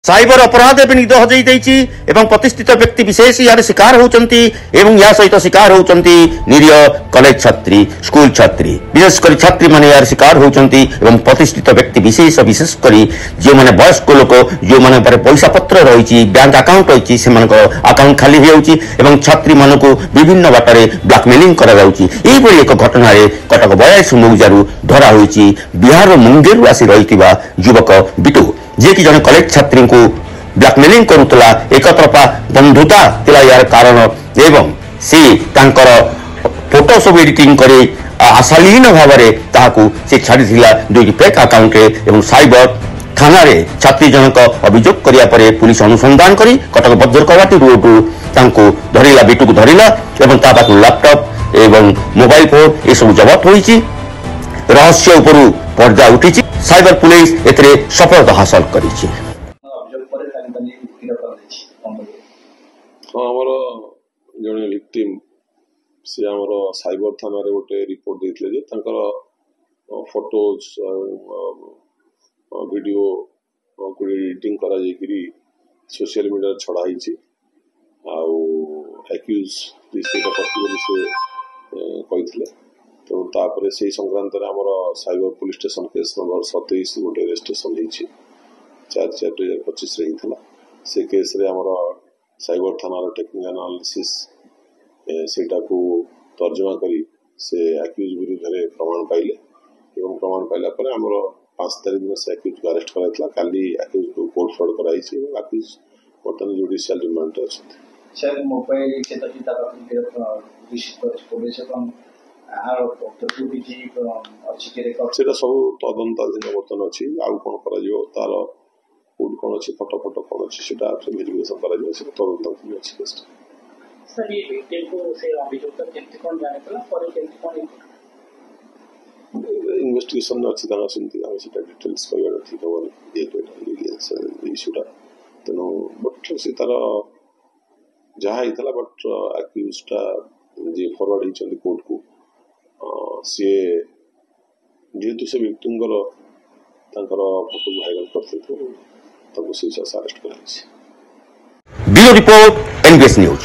Cyber अपराध एवं निद हजई प्रतिष्ठित व्यक्ति विशेष यार शिकार होती या सहित शिकार होती निरीह कॉलेज छात्री स्कूल छात्री विशेषकर छात्री माने यार शिकार होती प्रतिष्ठित व्यक्ति विशेषकर जो मैंने वयस्क लोक जो मैंने पैसा पत्र रही बैंक अकाउंट रही से अकाउंट खाली हो छात्री मान विभिन्न बाटर ब्लाकमेलिंग कर एक घटना कटक 42 मौजारू धरा होती बिहार मुंगेर आसी रही युवक बिटू जे कि जन कॉलेज छात्री को ब्लैकमेलिंग करुला एक तरफा बंधुता तिला यार कारण एवं सी तांकर फोटो सब एडिटिंग करे आशालीन भाव में से छाड़ी दुई फेक अकाउंट एवं साइबर थाना रे छात्री जनक अभियोग करिया परे पुलिस अनुसंधान करी कटक बज्रकवाटी रोड धरिला बिटू को धरिला एवं ता पाखु लैपटॉप एवं मोबाइल फोन ये सब जबत होईची रहस्य उपरू पर्दा उठी साइबर पुलिस एतरे सफलता हासिल करी हमर जने विक्टिम से हमर साइबर थाना रे गोटे रिपोर्ट देथिले जे तंकर फोटोज वीडियो को एडिटिंग करा जेकरी सोशल मीडिया छड़ा हिची आउ एक्यूज दिसेटा पति से कहिथिले तो तापर से संक्रांत cyber police station case number 27 गोटे रजिस्ट्रेशन होती 4/4/2025 रही से केस रे हमर साइबर थाना टेक्निकल एनालिसिस सेटा को तर्जमा करी से एक्यूज विरुद्ध रे प्रमाण पाइले एवं प्रमाण पाइला पर हमर 5 तारीख दिन से एक्यूज को अरेस्ट कराइतला काली एक्यूज को कोर्ट फॉर्ड कराई छी एवं एक्यूज वर्तमान जुडिशियल रिमांड अछि सर मोबाइल के तकिता का विशेष पुलिस को सेटा सब तदंताधीन बर्तन अच्छी आउ कौन तार कोड कौन अच्छी फटो फटो कौन अच्छी सेटा वेरिफिकेशन करा जाय से तदंताधीन अच्छी केस सर ये टेम्पो से अभियोग कर केमति कोन जाने पला पर केमति कोन इन्वेस्टिगेशन अच्छी तरह सुनती हम सेटा डिटेल्स करिया ठीक हो ये एलिगेंस इशूटा तनो बट से तरह जहाँ इतला but accused J forward he Chandi court को सी जेहेतु से विक्टिमर फोटो भाइराल करते से अरेस्ट कर ब्यूरो रिपोर्ट एनबीएस न्यूज।